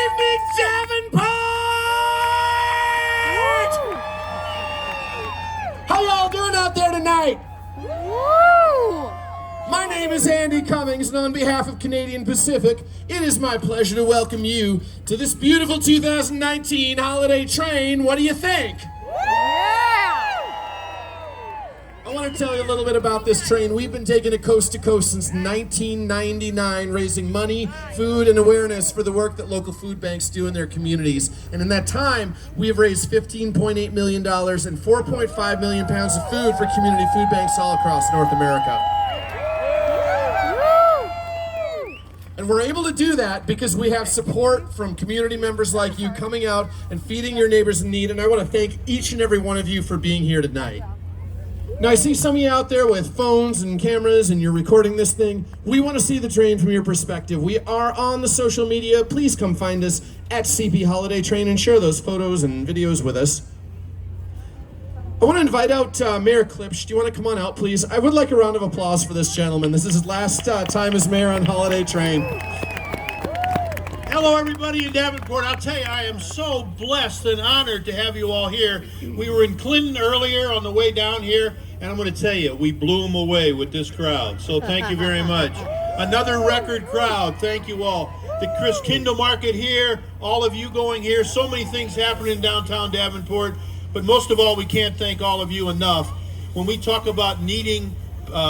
evening, Davenport! How y'all doing out there tonight? Woo! My name is Andy Cummings, and on behalf of Canadian Pacific, it is my pleasure to welcome you to this beautiful 2019 holiday train. What do you think? I want to tell you a little bit about this train. We've been taking it coast to coast since 1999, raising money, food, and awareness for the work that local food banks do in their communities. And in that time, we have raised $15.8 million and 4.5 million pounds of food for community food banks all across North America. And we're able to do that because we have support from community members like you coming out and feeding your neighbors in need. And I want to thank each and every one of you for being here tonight. Now, I see some of you out there with phones and cameras and you're recording this thing. We want to see the train from your perspective. We are on the social media. Please come find us at CP Holiday Train and share those photos and videos with us. I want to invite out Mayor Klipsch. Do you want to come on out, please? I would like a round of applause for this gentleman. This is his last time as mayor on Holiday Train. Hello, everybody in Davenport. I'll tell you, I am so blessed and honored to have you all here. We were in Clinton earlier on the way down here, and I'm going to tell you, we blew them away with this crowd. So thank you very much. Another record crowd. Thank you all. The Chris Kindle Market here, all of you going here. So many things happening in downtown Davenport. But most of all, we can't thank all of you enough. When we talk about needing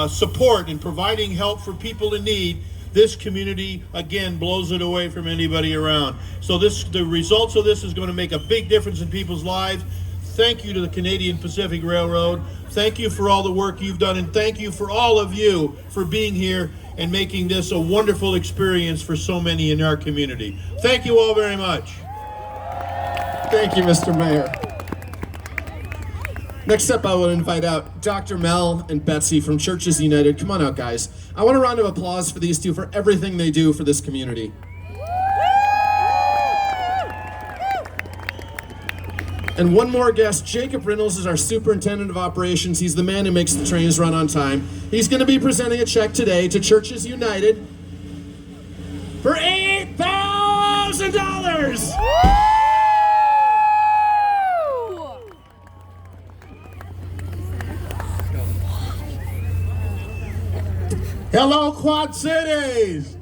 support and providing help for people in need, this community, again, blows it away from anybody around. So the results of this is going to make a big difference in people's lives. Thank you to the Canadian Pacific Railroad. Thank you for all the work you've done, and thank you for all of you for being here and making this a wonderful experience for so many in our community. Thank you all very much. Thank you, Mr. Mayor. Next up, I will invite out Dr. Mel and Betsy from Churches United. Come on out, guys. I want a round of applause for these two for everything they do for this community. And one more guest, Jacob Reynolds is our superintendent of operations. He's the man who makes the trains run on time. He's going to be presenting a check today to Churches United for $8,000. Hello, Quad Cities!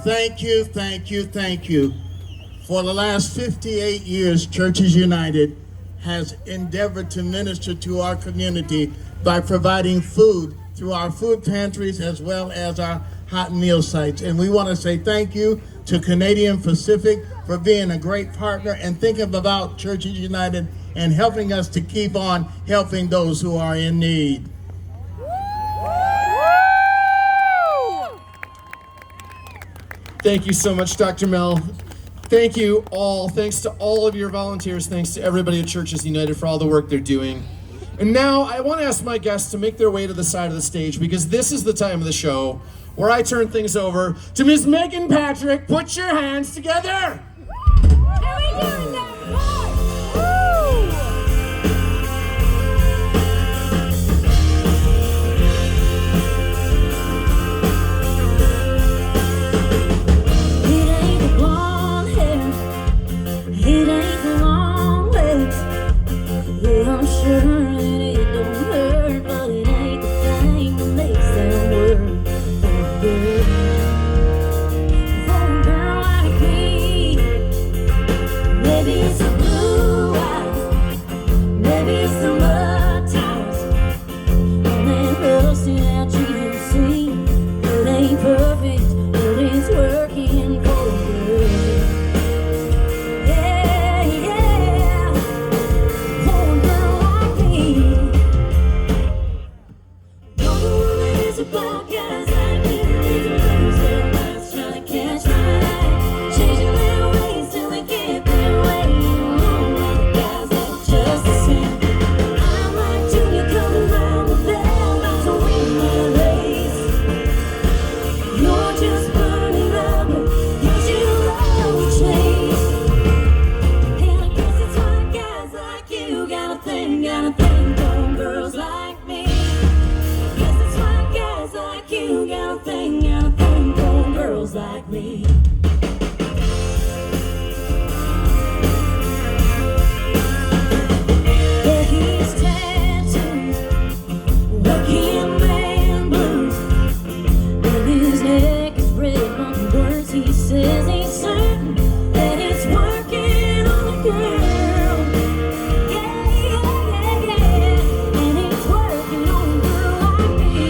Thank you, thank you, thank you. For the last 58 years, Churches United has endeavored to minister to our community by providing food through our food pantries as well as our hot meal sites. And we want to say thank you to Canadian Pacific for being a great partner and thinking about Churches United and helping us to keep on helping those who are in need. Thank you so much, Dr. Mel. Thank you all. Thanks to all of your volunteers. Thanks to everybody at Churches United for all the work they're doing. And now I want to ask my guests to make their way to the side of the stage because this is the time of the show where I turn things over to Ms. Megan Patrick. Put your hands together. How are we doing that? Got a thing on girls like me. this ain't certain that it's working on a girl. Yeah, yeah, yeah, yeah. And it's working on a girl like me.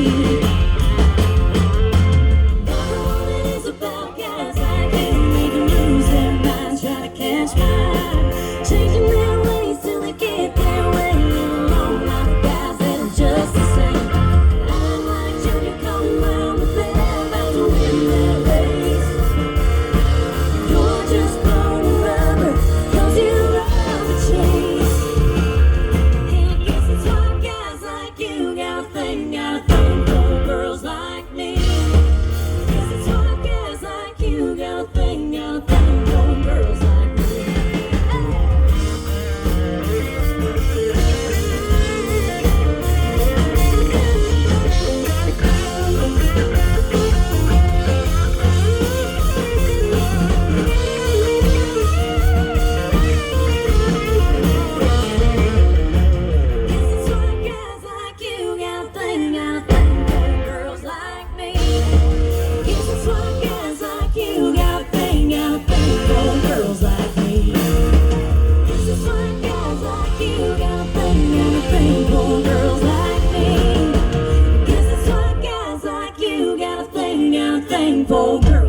Another woman is about guys like you, making lose their minds, trying to catch mine, changing their ways till they get their way. Along like the guys that are just the same. I'm like Junior coming round with them, about to win their race. You're just blowing rubber, 'cause you love the chase. And I guess it's why guys like you got a thing for girls like me. Guess it's why guys like you got a thing for girls like me. Guess it's why guys like you got a thing for girls like me. Guess it's why guys like you got a thing for girls like me. Guess it's why guys like you got a thing for girls.